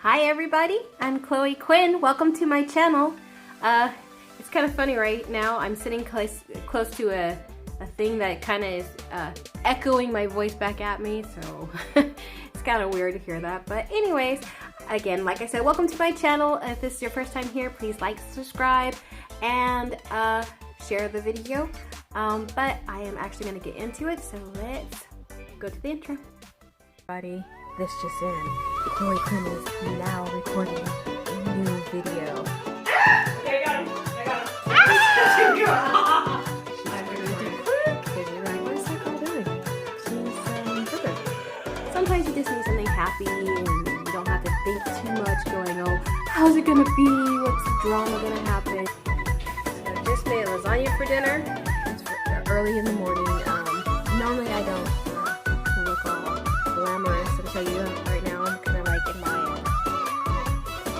Hi everybody, I'm Quinn. Welcome to my channel. It's kind of funny right now. I'm sitting close to a thing that kind of is echoing my voice back at me, so it's kind of weird to hear that. But anyways, again, like I said, welcome to my channel. If this is your first time here, please like, subscribe, and share the video. But I am actually going to get into it, so let's go to the intro. Everybody, this just in. Quinn is now recording a new video. I got him. Sometimes you just need something happy and you don't have to think too much going, oh, how's it gonna be? What's the drama gonna happen? So I just made lasagna for dinner. It's early in the morning. Normally I don't look all glamorous. I'll tell you right now, I'm kind of like in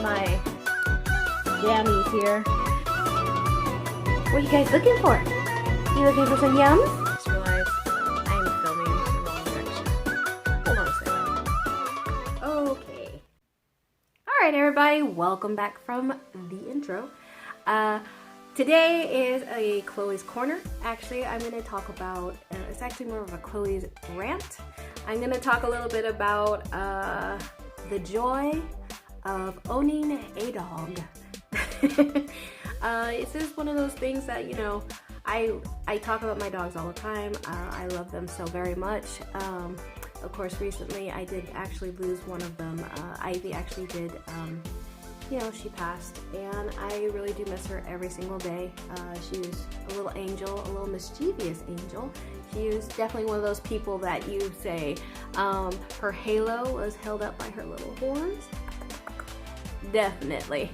my jammies here. What are you guys looking for? You looking for some yums? Just realized I'm filming in the wrong direction. Hold on a second. Okay. Alright everybody, welcome back from the intro. Today is a Chloe's Corner. Actually, I'm going to talk about, it's actually more of a Chloe's rant. I'm going to talk a little bit about the joy of owning a dog. It's just one of those things that, you know, I talk about my dogs all the time. I love them so very much. Of course, recently I did actually lose one of them. Ivy actually did, you know, she passed, and I really do miss her every single day. She was a little angel, a little mischievous angel. She was definitely one of those people that you say, her halo was held up by her little horns. Definitely.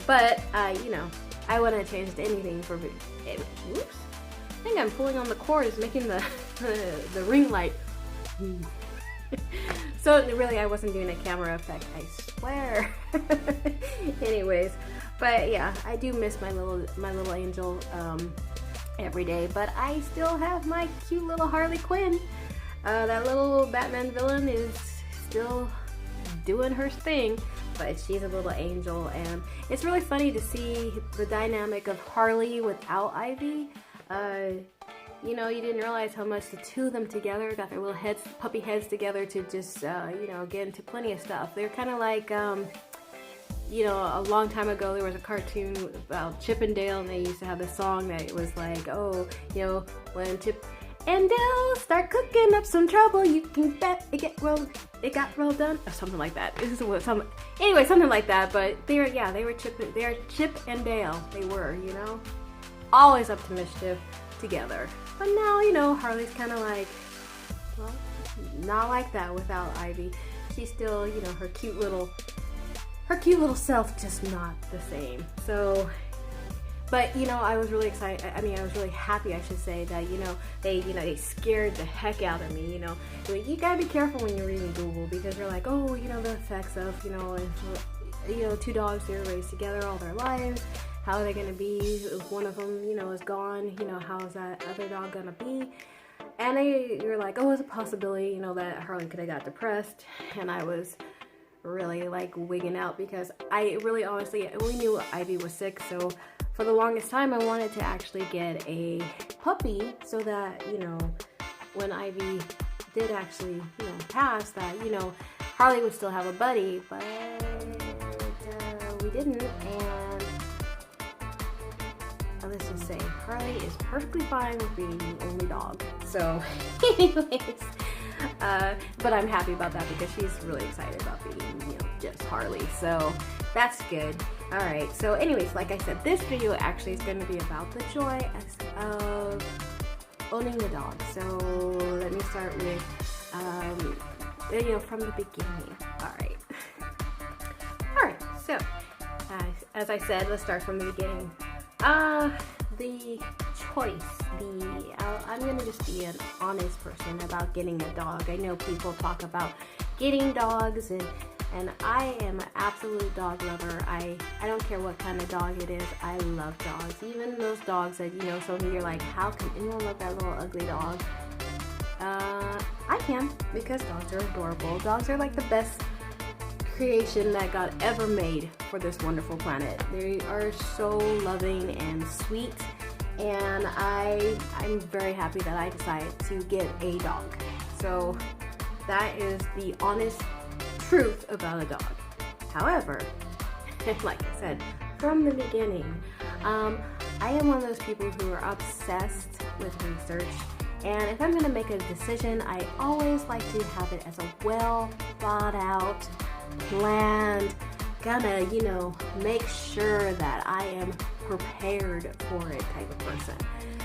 But, you know, I wouldn't have changed anything for, oops, I think I'm pulling on the cord, it's making the ring light. So really I wasn't doing a camera effect, I swear. Anyways, but yeah, I do miss my little angel every day, but I still have my cute little Harley Quinn. That little Batman villain is still doing her thing, but she's a little angel, and it's really funny to see the dynamic of Harley without Ivy. You know, you didn't realize how much the two of them together got their little heads, puppy heads together to just, you know, get into plenty of stuff. They're kind of like, you know, a long time ago there was a cartoon about Chip and Dale, and they used to have this song that it was like, oh, you know, when Chip and Dale start cooking up some trouble, you can bet it got well done, or something like that. This is what anyway, something like that. But they were Chip and Dale. They were, you know, always up to mischief together. But now, you know, Harley's kind of like, well, not like that without Ivy. She's still, you know, her cute little self, just not the same. So, but you know, I was really excited. I mean, I was really happy, I should say, that they scared the heck out of me. You know, you gotta be careful when you're reading Google, because you're like, oh, you know, the effects of, you know, if, you know, two dogs they were raised together all their lives. How are they gonna be if one of them, you know, is gone? You know, how is that other dog gonna be? And you're like, oh, it's a possibility, you know, that Harley could have got depressed. And I was really like wigging out, because I really honestly, we knew Ivy was sick, so for the longest time I wanted to actually get a puppy, so that, you know, when Ivy did actually, you know, pass, that, you know, Harley would still have a buddy. But we didn't, and let's just say Harley is perfectly fine with being the only dog. So anyways, but I'm happy about that, because she's really excited about being, you know, just Harley. So that's good. Alright, so anyways, like I said, this video actually is going to be about the joy of owning a dog. So let me start with, you know, from the beginning. Alright, so as I said, let's start from the beginning. The choice, I'm gonna just be an honest person about getting a dog. I know people talk about getting dogs, and I am an absolute dog lover. I don't care what kind of dog it is. I love dogs. Even those dogs that, you know, some of you are like, how can anyone love that little ugly dog? I can, because dogs are adorable. Dogs are like the best creation that God ever made for this wonderful planet. They are so loving and sweet, and I'm very happy that I decided to get a dog. So that is the honest truth about a dog. However, like I said from the beginning, I am one of those people who are obsessed with research, and if I'm going to make a decision, I always like to have it as a well thought out, planned, gonna, make sure that I am prepared for it type of person.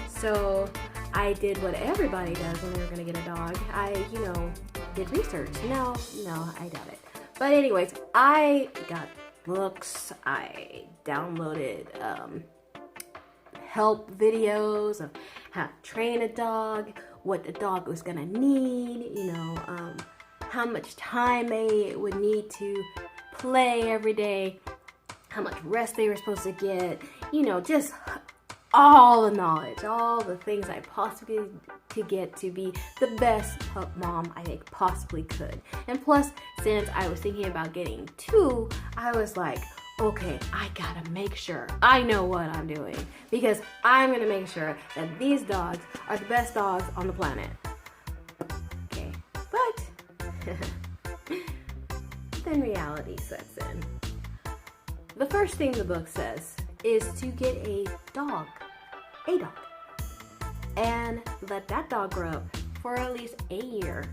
So I did what everybody does when they're going to get a dog. I, did research. No, I doubt it. But anyways, I got books, I downloaded help videos of how to train a dog, what the dog was gonna need, how much time they would need to play every day, how much rest they were supposed to get, just all the knowledge, all the things I possibly could get to be the best pup mom I possibly could. And plus, since I was thinking about getting 2, I was like, okay, I gotta make sure I know what I'm doing, because I'm gonna make sure that these dogs are the best dogs on the planet. Okay, but then reality sets in. The first thing the book says is to get a dog, and let that dog grow up for at least a year,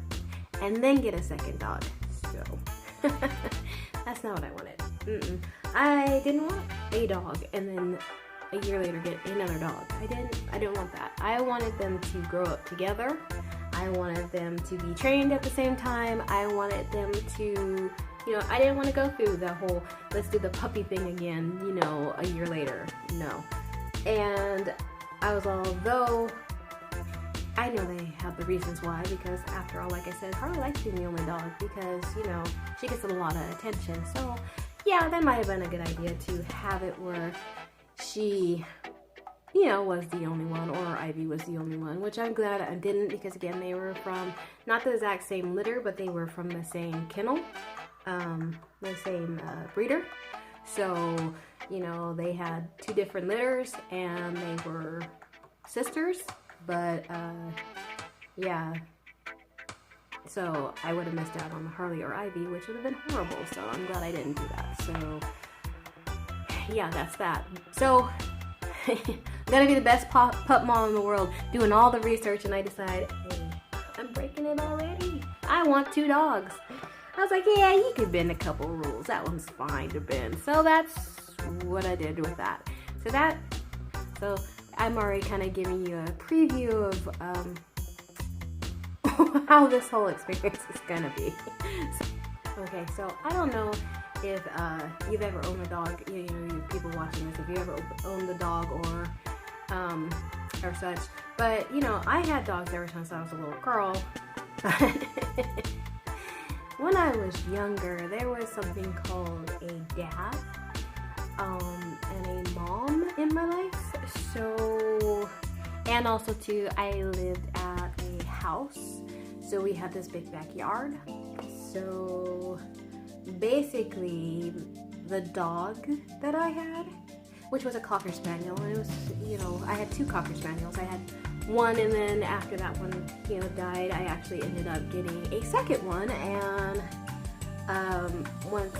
and then get a second dog. So that's not what I wanted. I didn't want a dog and then a year later get another dog. I didn't want that. I wanted them to grow up together. I wanted them to be trained at the same time. I wanted them to, I didn't want to go through the whole let's do the puppy thing again, a year later. No. And I was, although I know they have the reasons why, because after all, like I said, Harley likes being the only dog because, she gets a lot of attention. So yeah, that might have been a good idea to have it where she, was the only one, or Ivy was the only one, which I'm glad I didn't, because again, they were from not the exact same litter, but they were from the same kennel, the same breeder. So, they had 2 different litters and they were sisters, but yeah. So I would have missed out on Harley or Ivy, which would have been horrible. So I'm glad I didn't do that. So yeah, that's that. So I'm gonna be the best pup mom in the world, doing all the research, and I decide, hey, I'm breaking it already. I want 2 dogs. I was like, yeah, you could bend a couple rules. That one's fine to bend. So that's what I did with that. So I'm already kind of giving you a preview of how this whole experience is gonna be. Okay, so I don't know if you've ever owned a dog, people watching this, if you ever owned a dog or such, but I had dogs ever since I was a little girl. When I was younger, there was something called a dad and a mom in my life. So, and also too, I lived at a house, so we had this big backyard. So basically, the dog that I had, which was a Cocker Spaniel, and it was, I had 2 Cocker Spaniels. I had one, and then after that one, died, I actually ended up getting a second one, and once,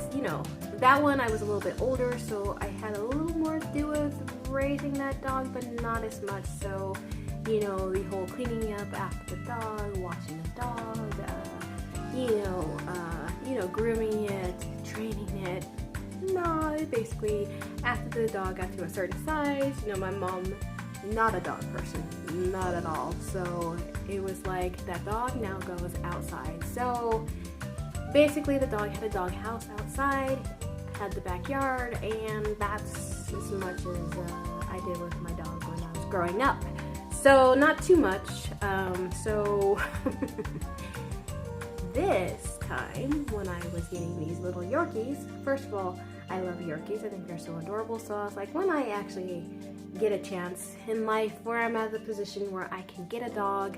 that one I was a little bit older, so I had a little more to do with raising that dog, but not as much. So, the whole cleaning up after the dog, washing the dog, grooming it, training it. No, basically, after the dog got to a certain size, my mom, not a dog person, not at all. So it was like, that dog now goes outside. So basically, the dog had a dog house outside, had the backyard, and that's as much as I did with my dog when I was growing up. So not too much. So this time, when I was getting these little Yorkies, first of all, I love Yorkies. I think they're so adorable. So I was like, when I actually get a chance in life where I'm at the position where I can get a dog,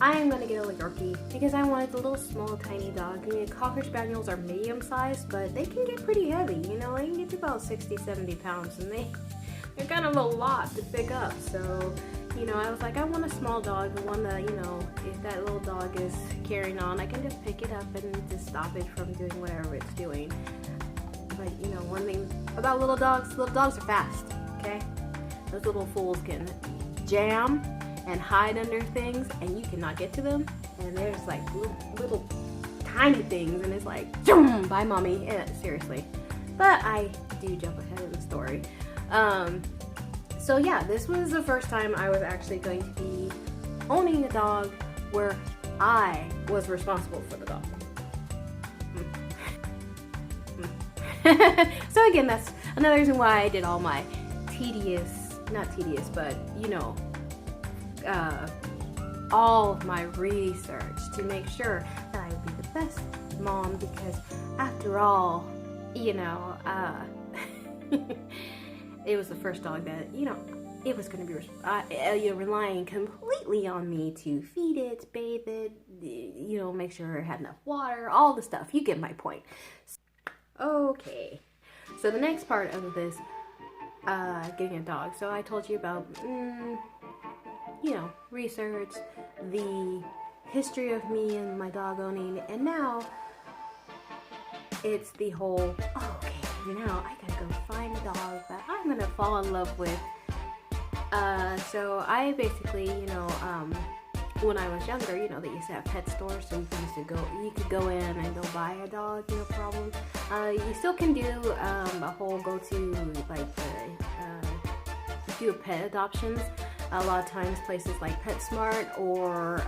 I am gonna get a Yorkie because I wanted a little small tiny dog. I mean, Cocker Spaniels are medium sized, but they can get pretty heavy, you know, they can get to about 60-70 pounds, and they're kind of a lot to pick up. So, you know, I was like, I want a small dog, the one that, you know, if that little dog is carrying on, I can just pick it up and just stop it from doing whatever it's doing. But, you know, one thing about little dogs are fast, okay? Those little fools can jam and hide under things, and you cannot get to them. And there's like little tiny things, and it's like, zoom, bye mommy. Yeah, seriously. But I do jump ahead in the story. So yeah, this was the first time I was actually going to be owning a dog where I was responsible for the dog. So again, that's another reason why I did all my not tedious, but you know, all of my research to make sure that I would be the best mom, because after all, you know, it was the first dog that, you know, it was going to be relying completely on me to feed it, bathe it, you know, make sure it had enough water, all the stuff. You get my point. Okay, so the next part of this, getting a dog. So I told you about, you know, research, the history of me and my dog owning, and now it's the whole, okay, now I gotta go find a dog that I'm gonna fall in love with. So I basically, you know, when I was younger, you know, they used to have pet stores, so you could go in and go buy a dog, no problem. You still can do a whole do pet adoptions. A lot of times places like PetSmart or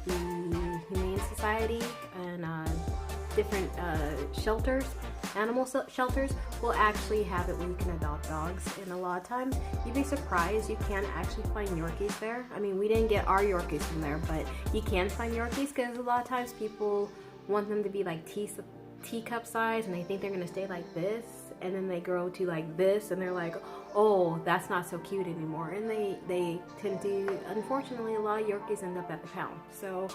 the Humane Society and different shelters, animal shelters, will actually have it where you can adopt dogs. And a lot of times you'd be surprised you can actually find Yorkies there. I mean, we didn't get our Yorkies from there, but you can find Yorkies, because a lot of times people want them to be like teacup size, and they think they're gonna stay like this, and then they grow to like this, and they're like, oh, that's not so cute anymore. And they tend to, unfortunately, a lot of Yorkies end up at the pound. So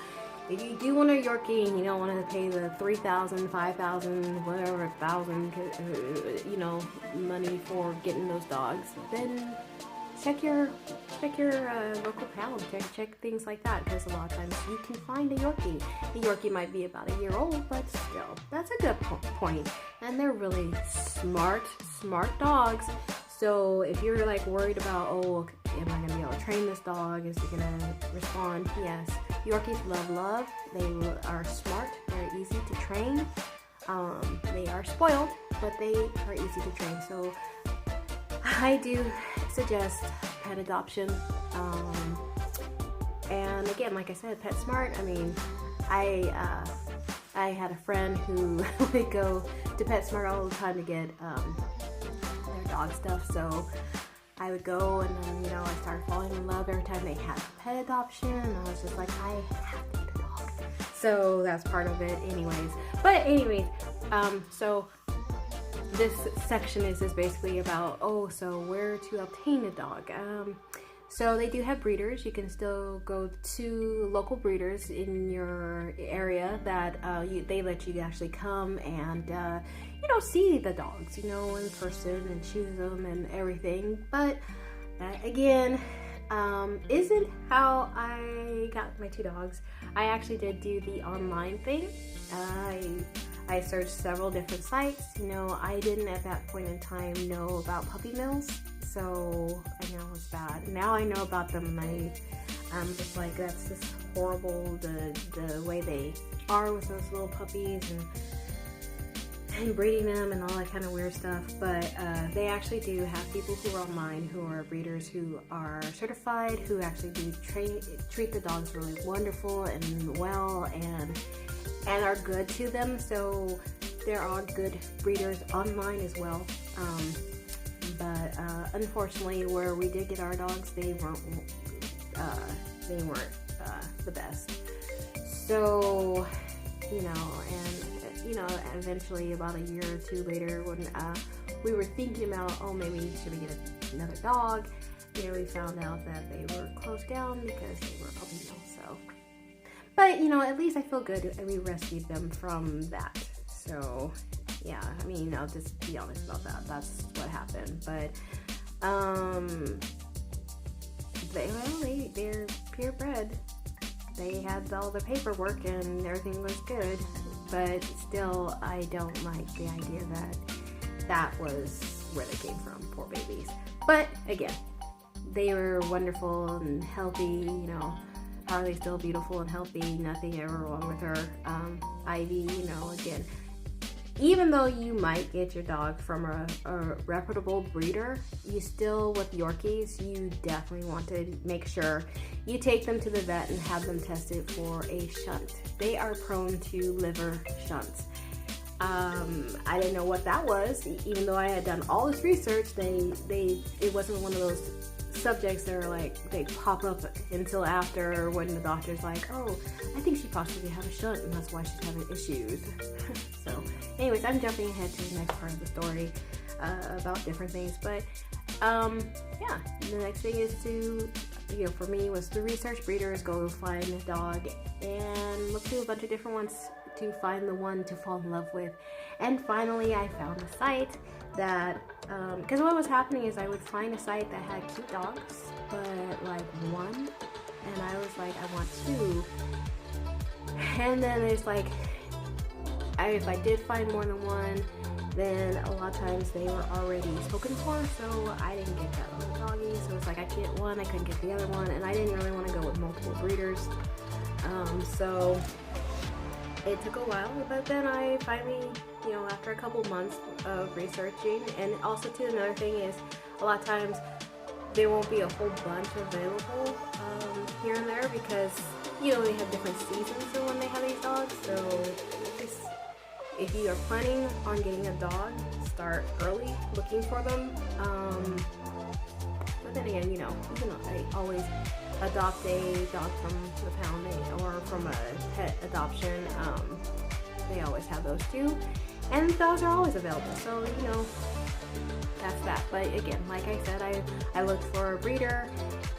if you do want a Yorkie and you don't want to pay the $3,000, $5,000, whatever, $1,000, you know, money for getting those dogs, then check your local pound, check things like that, because a lot of times you can find a Yorkie. The Yorkie might be about a year old, but still, that's a good point. And they're really smart dogs. So if you're like worried about, oh, am I gonna be able to train this dog? Is he gonna respond? Yes. Yorkies love. They are smart. They're easy to train. They are spoiled, but they are easy to train. So I do suggest pet adoption. And again, like I said, PetSmart. I mean, I had a friend who would go to PetSmart all the time to get their dog stuff. So I would go, and then, you know, I started falling in love every time they had a pet adoption, and I was just like, I have to get a dog. So that's part of it anyways. But anyways, so this section is basically about, so where to obtain a dog. So they do have breeders. You can still go to local breeders in your area that they let you actually come and you know, see the dogs, you know, in person and choose them and everything. But that again isn't how I got my two dogs. I actually did do the online thing. I searched several different sites. You know, I didn't at that point in time know about puppy mills, so I know it was bad. Now I know about them, and I'm just like, that's just horrible, the way they are with those little puppies and breeding them and all that kind of weird stuff. But they actually do have people who are online who are breeders who are certified, who actually do treat the dogs really wonderful and well, and are good to them. So there are good breeders online as well. But unfortunately, where we did get our dogs, they weren't the best. So, you know, and you know, eventually about a year or two later, when we were thinking about, maybe should we get another dog, you know, we found out that they were closed down because they were puppy mills. So But, you know, at least I feel good. We rescued them from that. So, yeah, I mean, I'll just be honest about that. That's what happened. But, they're purebred. They had all the paperwork and everything was good. But still, I don't like the idea that that was where they came from. Poor babies. But, again, they were wonderful and healthy, you know. Harley's still beautiful and healthy, nothing ever wrong with her. Ivy, you know, again, even though you might get your dog from a reputable breeder, you still, with Yorkies, you definitely want to make sure you take them to the vet and have them tested for a shunt. They are prone to liver shunts. I didn't know what that was, even though I had done all this research. It wasn't one of those subjects that are like, they pop up until after, when the doctor's like, oh, I think she possibly had a shunt and that's why she's having issues. So anyways, I'm jumping ahead to the next part of the story about different things. But yeah, the next thing is to, you know, for me was to research breeders, go find a dog and look through a bunch of different ones to find the one to fall in love with. And finally I found a site that, because what was happening is I would find a site that had cute dogs, but like one, and I was like, I want two. And then it's like, if I did find more than one, then a lot of times they were already spoken for, so I didn't get that little doggy. So it's like, I get one, I couldn't get the other one, and I didn't really want to go with multiple breeders. So it took a while, but then I finally, you know, after a couple months of researching, and also too, another thing is a lot of times there won't be a whole bunch available here and there, because, you know, they have different seasons of when they have these dogs. So if you are planning on getting a dog, start early looking for them. But then again, you know, you can always adopt a dog from the pound or from a pet adoption. They always have those too, and those are always available, so you know, that's that. But again, like I said, I looked for a breeder,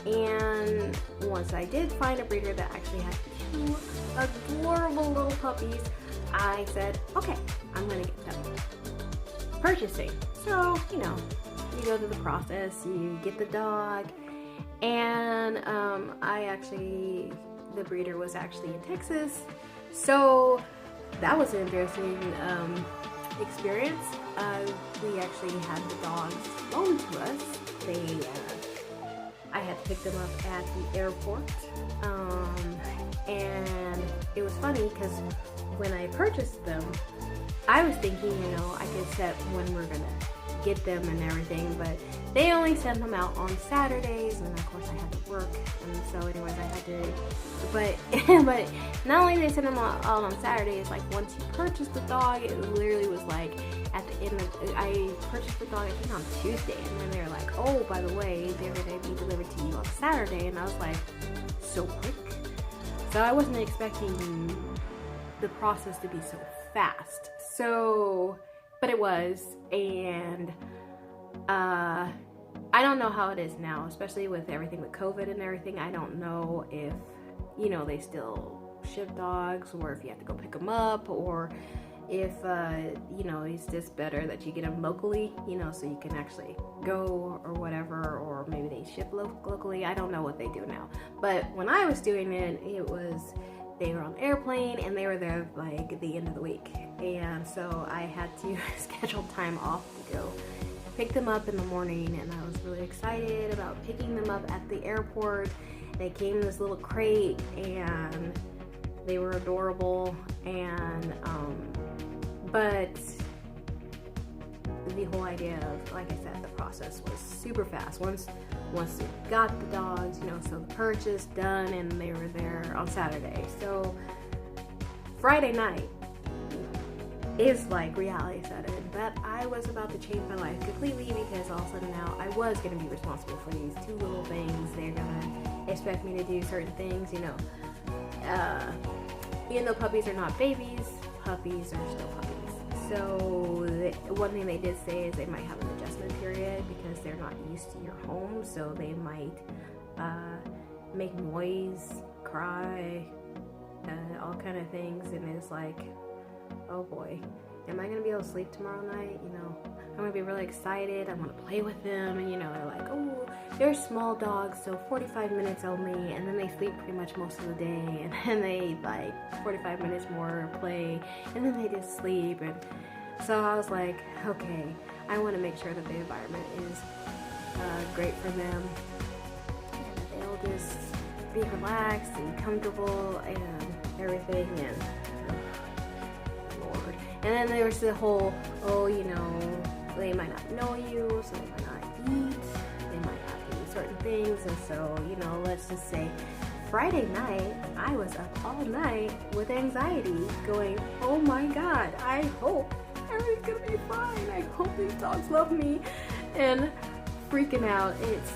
and once I did find a breeder that actually had two adorable little puppies, I said, okay, I'm gonna get them. Purchasing. So, you know, you go through the process, you get the dog, and the breeder was actually in Texas, so that was an interesting experience. We actually had the dogs loaned to us. I had to pick them up at the airport, and it was funny because when I purchased them, I was thinking, you know, I could set when we're gonna get them and everything, but they only sent them out on Saturdays, and of course I had to work, and so anyways I had to, but not only did they send them out on Saturdays, like once you purchase the dog, it literally was like at the end of, I purchased the dog I think on Tuesday, and then they're like, oh, by the way, they're gonna be delivered to you on Saturday, and I was like, so quick? So I wasn't expecting the process to be so fast. So, but it was, and I don't know how it is now, especially with everything with COVID and everything. I don't know if, you know, they still ship dogs, or if you have to go pick them up, or if, you know, it's just better that you get them locally, you know, so you can actually go or whatever, or maybe they ship locally. I don't know what they do now. But when I was doing it, it was, they were on an airplane and they were there like the end of the week, and so I had to schedule time off to go pick them up in the morning, and I was really excited about picking them up at the airport. They came in this little crate and they were adorable, and but the whole idea of, like I said, the process was super fast. Once we got the dogs, you know, so the purchase done, and they were there on Saturday. So Friday night is like reality set in, that I was about to change my life completely, because all of a sudden now I was going to be responsible for these two little things. They're going to expect me to do certain things, you know. Even though puppies are not babies, puppies are still puppies. So one thing they did say is they might have an adjustment period because they're not used to your home, so they might make noise, cry, all kind of things, and it's like, oh boy, am I gonna be able to sleep tomorrow night? You know, I'm gonna be really excited. I want to play with them, and you know, they're like, oh, they're small dogs, so 45 minutes only, and then they sleep pretty much most of the day, and then they like 45 minutes more play, and then they just sleep. And so I was like, okay, I want to make sure that the environment is great for them, and that they'll just be relaxed and comfortable and everything. And Lord, and then there was the whole, oh, you know, they might not know you, so they might not eat, they might not eat certain things. And so, you know, let's just say Friday night, I was up all night with anxiety going, oh my God, I hope everything's gonna be fine. I hope these dogs love me. And freaking out. It's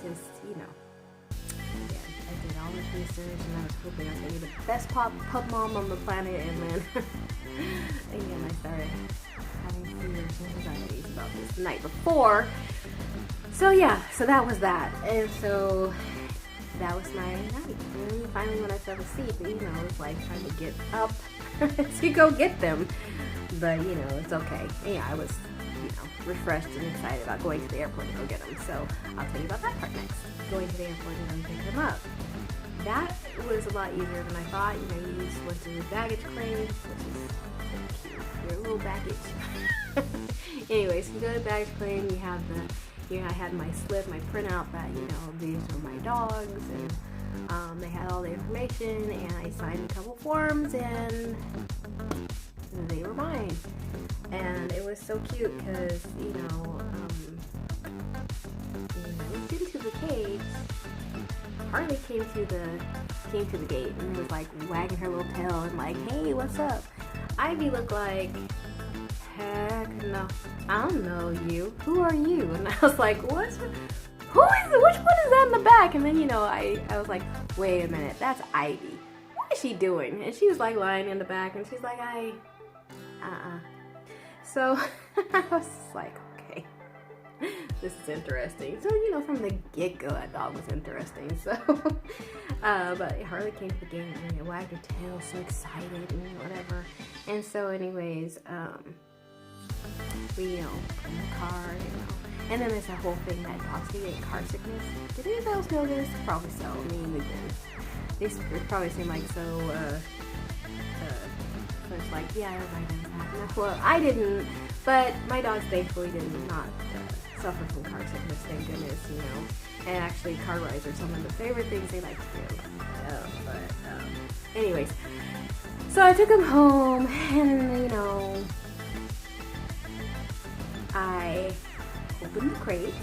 just, you know, yeah, I did all this research and I was hoping I was gonna be the best pup mom on the planet, and then again I started having fears and anxieties about this the night before. So yeah, so that was that. And so that was my night. And finally when I fell asleep, you know, it was like trying to get up to go get them. But you know, it's okay. And yeah, I was, you know, refreshed and excited about going to the airport to go get them. So I'll tell you about that part next. Going to the airport and then pick them up. That was a lot easier than I thought. You know, you just went to the baggage claim, which is so cute. Your little baggage. Anyways, you go to baggage claim, you have the, you know, I had my slip, my printout that, you know, these were my dogs, and they had all the information, and I signed a couple forms, and they were mine. And it was so cute because, you know, looked into the cage. Harley came to the gate and was like wagging her little tail and like, hey, what's up? Ivy looked like, heck no, I don't know you. Who are you? And I was like, who is it? Which one is that in the back? And then, you know, I was like, wait a minute, that's Ivy. What is she doing? And she was like lying in the back, and she's like, So I was like, okay, this is interesting. So, you know, from the get-go, that dog was interesting. So, but Harley came to the gate and wagged her tail, so excited and whatever. And so, anyways, we, you know, in the car, you know. And then there's that whole thing that dogs can get car sickness. Did anybody else know this? Probably so. I mean, we did. They probably seem like so it's like, yeah, everybody does that. Well, I didn't, but my dogs thankfully did not suffer from car sickness, thank goodness, you know. And actually, car rides are some of the favorite things they like to do. Anyways, so I took them home, and, you know, I opened the crate,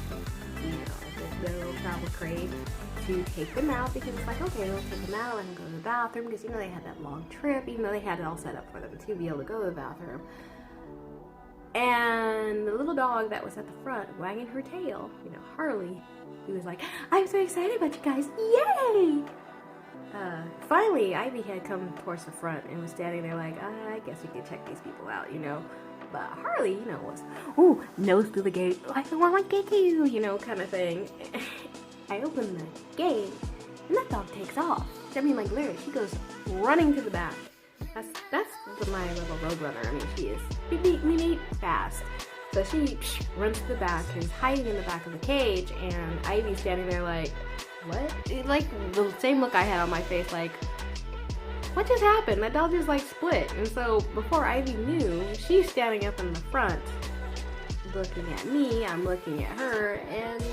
you know, the little travel crate, to take them out, because it's like, okay, we'll take them out and go to the bathroom, because, you know, they had that long trip, even though they had it all set up for them to be able to go to the bathroom. And the little dog that was at the front wagging her tail, you know, Harley, he was like, I'm so excited about you guys, yay! Finally, Ivy had come towards the front and was standing there like, I guess we could check these people out, you know. But Harley, you know, was, ooh, nose through the gate, like, I want to get you know, kind of thing. I open the gate, and that dog takes off. I mean, like, literally, she goes running to the back. That's my little roadrunner. I mean, she is beep fast. So she runs to the back, and is hiding in the back of the cage, and Ivy's standing there like, what? Like, the same look I had on my face, like, what just happened? That dog just, like, split. And so, before Ivy knew, she's standing up in the front, looking at me, I'm looking at her, and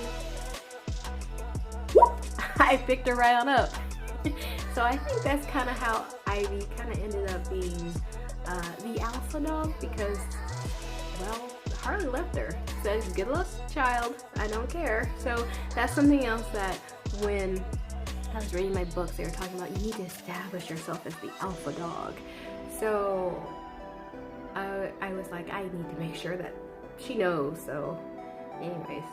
I picked her right on up. So I think that's kind of how Ivy kind of ended up being the alpha dog, because, well, Harley left her. Says, good luck, child. I don't care. So that's something else that when I was reading my books, they were talking about you need to establish yourself as the alpha dog. So I was like, I need to make sure that she knows. So anyways,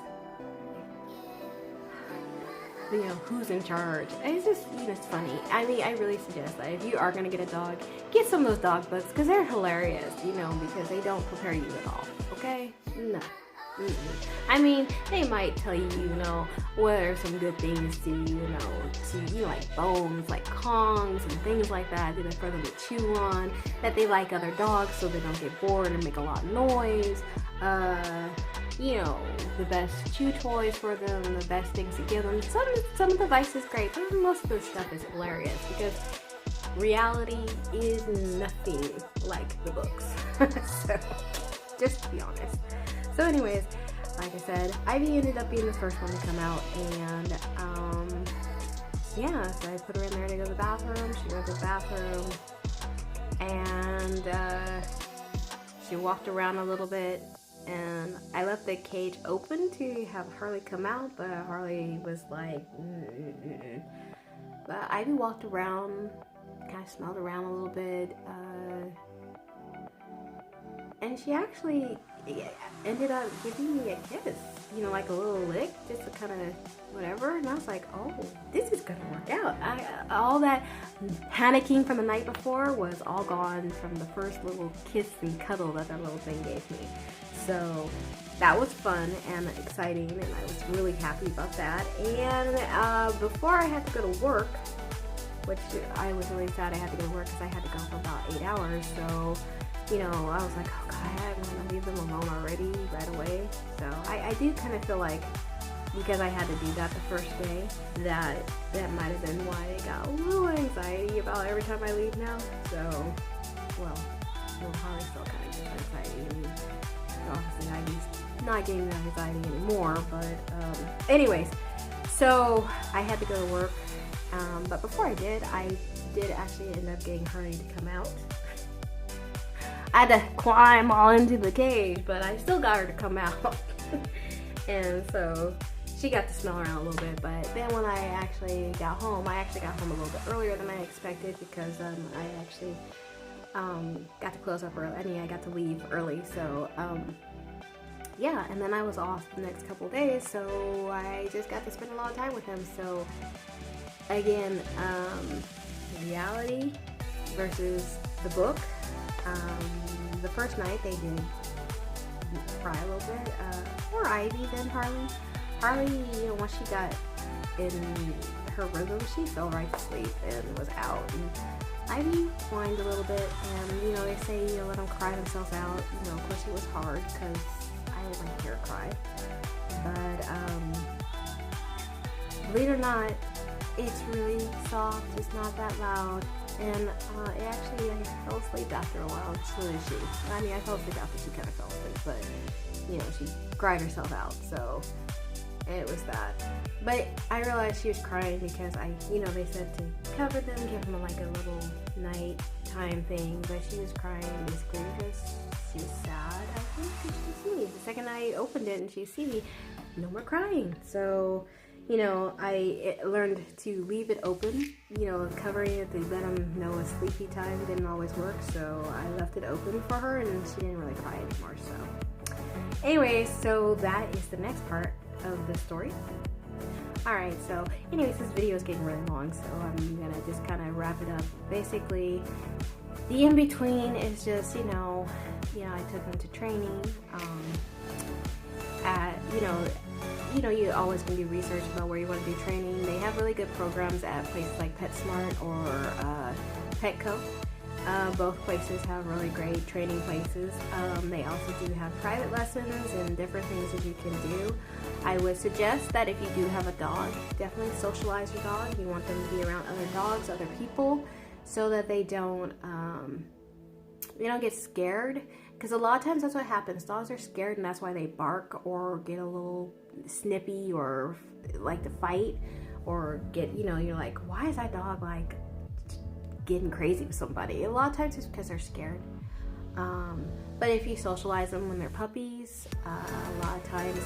you know, who's in charge. It's just, you know, it's funny. I mean, I really suggest that if you are going to get a dog, get some of those dog books, because they're hilarious, you know, because they don't prepare you at all, okay? No. I mean, they might tell you, you know, what are some good things to, you know, like bones, like Kongs and things like that, you know, for them to chew on, that they like other dogs so they don't get bored and make a lot of noise, you know, the best chew toys for them, the best things to give them. Some of the advice is great, but most of the stuff is hilarious because reality is nothing like the books. So, just to be honest. So anyways, like I said, Ivy ended up being the first one to come out, and yeah, so I put her in there to go to the bathroom. She went to the bathroom, and she walked around a little bit, and I left the cage open to have Harley come out, but Harley was like, But Ivy walked around, kind of smelled around a little bit, and she actually ended up giving me a kiss, you know, like a little lick, just to kind of whatever, and I was like, oh, this is gonna work out. All that panicking from the night before was all gone from the first little kiss and cuddle that little thing gave me. So that was fun and exciting, and I was really happy about that. And before I had to go to work, which I was really sad I had to go to work because I had to go for about 8 hours, so you know, I was like, oh god, I'm gonna leave them alone already right away. So I do kind of feel like, because I had to do that the first day, that might have been why I got a little anxiety about every time I leave now. So, well, Holly still kind of gets anxiety. I mean, obviously Ivy's not getting that anxiety anymore, but anyways, so I had to go to work, but before I did actually end up getting Harley to come out. I had to climb all into the cage, but I still got her to come out. And so she got to smell around a little bit, but then when I actually got home a little bit earlier than I expected because I actually got to close up early. I mean, I got to leave early, so yeah, and then I was off the next couple of days, so I just got to spend a lot of time with him. So again, reality versus the book. The first night they did cry a little bit. More Ivy than Harley. Harley, you know, once she got in her rhythm, she fell right to sleep and was out. And Ivy whined a little bit, and you know, they say, you know, let them cry themselves out. You know, of course it was hard because I didn't like to hear her cry. But believe it or not, it's really soft. It's not that loud. And I fell asleep after a while, so did she. I mean, I fell asleep after she kind of fell asleep, but, you know, she cried herself out, so it was that. But I realized she was crying because you know, they said to cover them, give them like a little nighttime thing, but she was crying basically because she was sad, I think, because she see me. The second I opened it and she see me, no more crying. So, you know, I learned to leave it open. You know, covering it to let them know a sleepy time didn't always work, so I left it open for her and she didn't really cry anymore. So anyways, so that is the next part of the story. Alright, so anyways, this video is getting really long, so I'm gonna just kind of wrap it up. Basically, the in-between is just, you know, I took them to training. You always can do research about where you want to do training. They have really good programs at places like PetSmart or Petco. Both places have really great training places. They also do have private lessons and different things that you can do. I would suggest that if you do have a dog, definitely socialize your dog. You want them to be around other dogs, other people, so that they don't get scared. Because a lot of times that's what happens. Dogs are scared and that's why they bark or get a little snippy or like to fight or get, you know, you're like, why is that dog like getting crazy with somebody? A lot of times it's because they're scared. But if you socialize them when they're puppies, a lot of times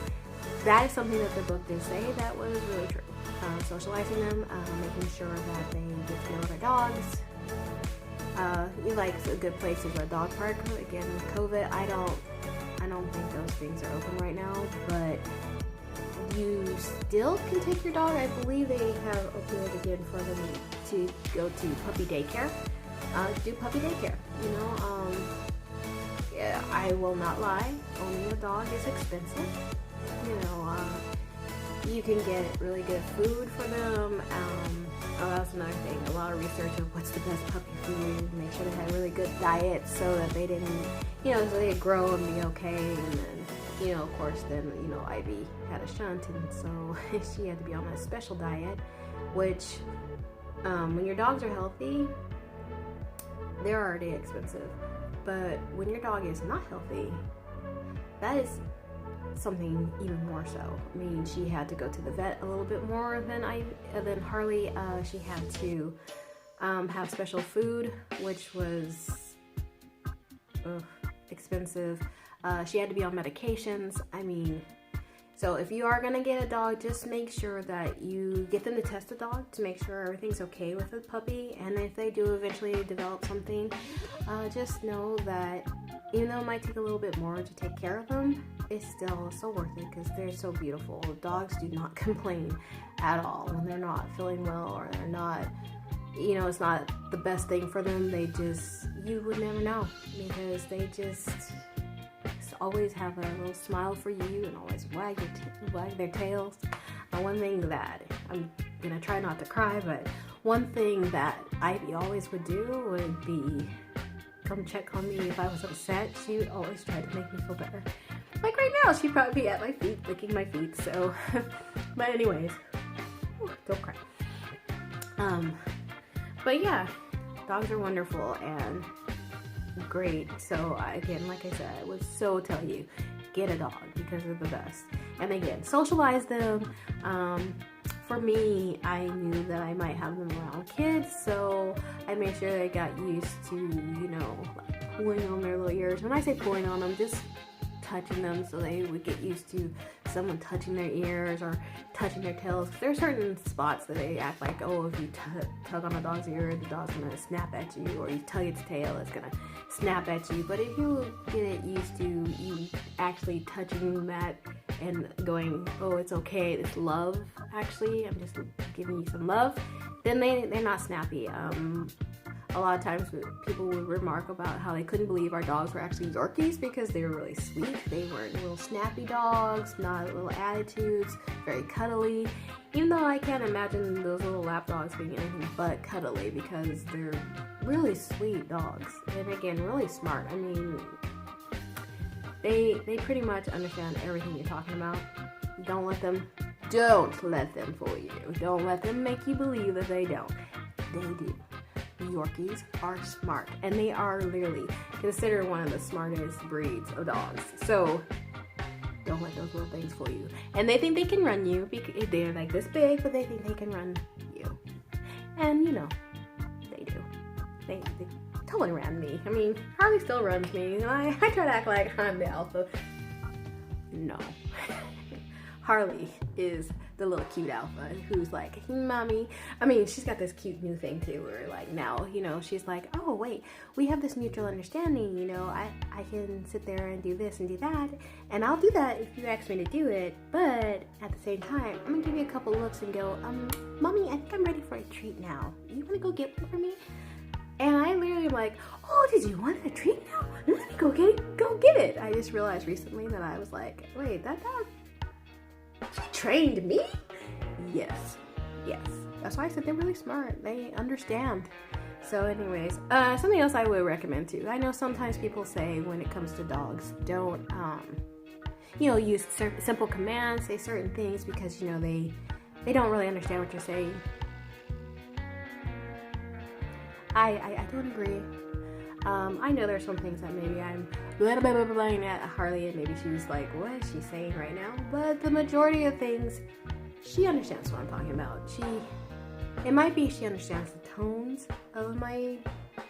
that is something that the book did say that was really true. Socializing them, making sure that they get to know their dogs. Like a good place is a dog park. Again, with COVID, I don't think those things are open right now, but you still can take your dog. I believe they have opened it again for them to go to puppy daycare. Do puppy daycare, you know. I will not lie, owning a dog is expensive. You know, you can get really good food for them. Oh, that's another thing. A lot of research of what's the best puppy food. Make sure they had really good diet so that they didn't, you know, so they'd grow and be okay. And then, you know, of course, then, you know, Ivy had a shunt, and so she had to be on a special diet, which, when your dogs are healthy, they're already expensive. But when your dog is not healthy, that is something even more so. I mean, she had to go to the vet a little bit more than Harley. She had to have special food, which was expensive. She had to be on medications. I mean, so if you are gonna get a dog, just make sure that you get them to test the dog to make sure everything's okay with the puppy. And if they do eventually develop something, just know that even though it might take a little bit more to take care of them, it's still so worth it because they're so beautiful. Dogs do not complain at all when they're not feeling well or they're not, you know, it's not the best thing for them. They just, you would never know because they just always have a little smile for you and always wag their tails. One thing that, I'm gonna try not to cry, but one thing that Ivy always would do would be come check on me if I was upset. She would always try to make me feel better. Like right now, she'd probably be at my feet, licking my feet, so. But anyways, don't cry. But yeah, dogs are wonderful and great. So again, like I said, I would so tell you, get a dog because they're the best. And again, socialize them. For me, I knew that I might have them around kids, so I made sure they got used to, you know, like pulling on their little ears. When I say pulling on them, just touching them so they would get used to someone touching their ears or touching their tails. There are certain spots that they act like, oh, if you tug on a dog's ear, the dog's gonna snap at you, or you tug its tail, it's gonna snap at you. But if you get it used to you actually touching that and going, oh, it's okay, it's love, actually, I'm just giving you some love, then they're not snappy. A lot of times people would remark about how they couldn't believe our dogs were actually Yorkies because they were really sweet. They weren't little snappy dogs, not little attitudes, very cuddly. Even though I can't imagine those little lap dogs being anything but cuddly because they're really sweet dogs. And again, really smart. I mean, they pretty much understand everything you're talking about. Don't let them fool you. Don't let them make you believe that they don't. They do. Yorkies are smart, and they are literally considered one of the smartest breeds of dogs. So don't let those little things fool you. And they think they can run you because they're like this big, but they think they can run you. And you know, they do. They totally ran me. I mean, Harley still runs me. I try to act like I'm the alpha. No. Harley is the little cute alpha who's like, hey, mommy. I mean, she's got this cute new thing too, where like now, you know, she's like, oh wait, we have this mutual understanding, you know, I can sit there and do this and do that, and I'll do that if you ask me to do it, but at the same time, I'm gonna give you a couple looks and go, mommy, I think I'm ready for a treat now. You wanna go get one for me? And I literally am like, oh, did you want a treat now? Let me go get it. I just realized recently that I was like, wait, that dog, she trained me? Yes. That's why I said they're really smart. They understand. So anyways, something else I would recommend too. I know sometimes people say when it comes to dogs, don't, you know, use simple commands, say certain things because, you know, they don't really understand what you're saying. I don't agree. I know there's some things that maybe I'm blah at Harley and maybe she's like, what is she saying right now? But the majority of things, she understands what I'm talking about. It might be she understands the tones of my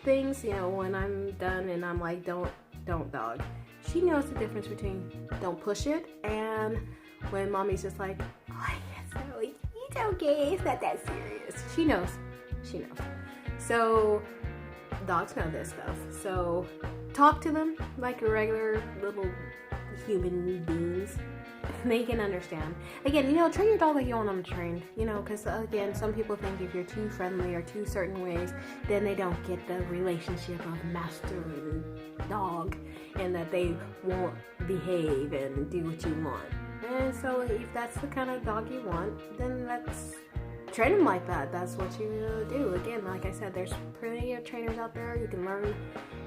things, you know, when I'm done and I'm like, don't dog. She knows the difference between don't push it and when mommy's just like, oh, it's okay, it's not that serious. She knows. So dogs know this stuff. So talk to them like regular little human beings. they can understand. Again, you know, train your dog like you want them trained, you know, because again, some people think if you're too friendly or too certain ways, then they don't get the relationship of master and dog, and that they won't behave and do what you want. And so if that's the kind of dog you want, then train them like that. That's what you do. Again, like I said, there's plenty of trainers out there. You can learn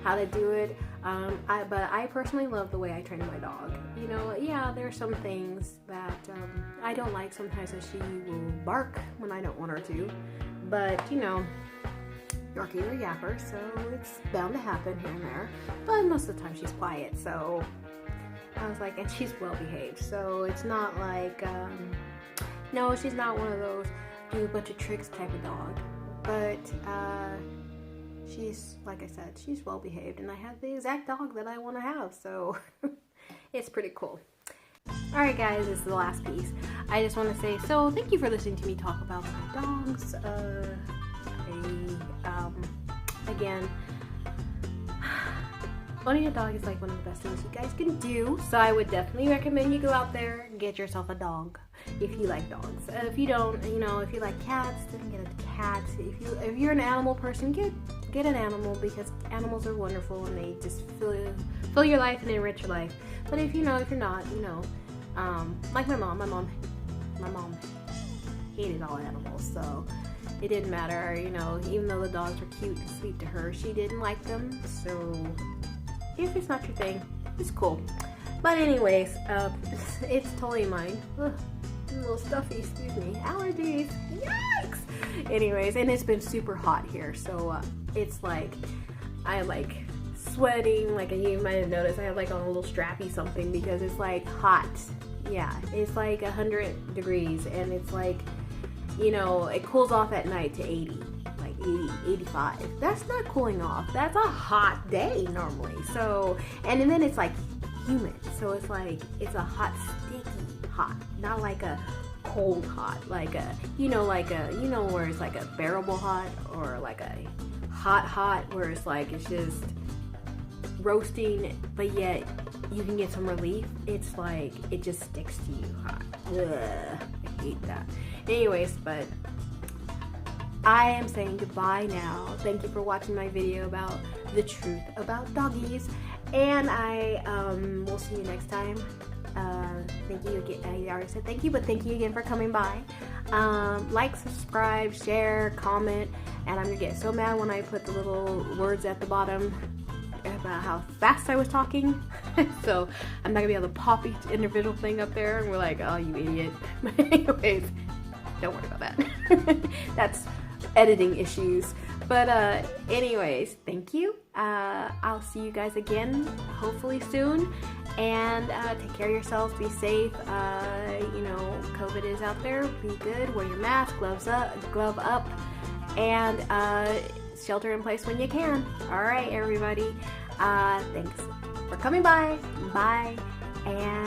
how to do it. But I personally love the way I train my dog. You know, yeah, there's some things that I don't like sometimes, that she will bark when I don't want her to. But, you know, Yorkie or Yapper, so it's bound to happen here and there. But most of the time she's quiet, so I was like, and she's well behaved. So it's not like, no, she's not one of those do a bunch of tricks type of dog, but she's, like I said, she's well behaved, and I have the exact dog that I want to have, so it's pretty cool. Alright guys, this is the last piece. I just want to say, so thank you for listening to me talk about my dogs. Again, owning a dog is like one of the best things you guys can do, so I would definitely recommend you go out there and get yourself a dog if you like dogs. If you don't, you know, if you like cats, then get a cat. If you're an animal person, get an animal, because animals are wonderful and they just fill your life and enrich your life. But if you're not, you know, like my mom hated all animals, so it didn't matter, you know, even though the dogs were cute and sweet to her, she didn't like them. So if it's not your thing, it's cool. But anyways, it's totally mine. Ugh, a little stuffy, excuse me. Allergies, yikes! Anyways, and it's been super hot here, so it's like, I like sweating, like you might have noticed I have like on a little strappy something, because it's like hot. Yeah, it's like 100 degrees, and it's like, you know, it cools off at night to 80. 80, 85. That's not cooling off. That's a hot day normally. So, and then it's like humid. So it's like, it's a hot, sticky hot. Not like a cold hot. Like a, you know, where it's like a bearable hot, or like a hot where it's like, it's just roasting, but yet you can get some relief. It's like, it just sticks to you hot. Ugh, I hate that. Anyways, but I am saying goodbye now. Thank you for watching my video about the truth about doggies, and I will see you next time. Thank you again. I already said thank you, but thank you again for coming by. Like, subscribe, share, comment, and I'm gonna get so mad when I put the little words at the bottom about how fast I was talking. So I'm not gonna be able to pop each individual thing up there, and we're like, oh, you idiot. But anyways, don't worry about that. That's editing issues. But anyways, thank you. I'll see you guys again hopefully soon, and take care of yourselves, be safe. You know, COVID is out there. Be good, wear your mask, glove up, and shelter in place when you can. All right, everybody, thanks for coming by. Bye, and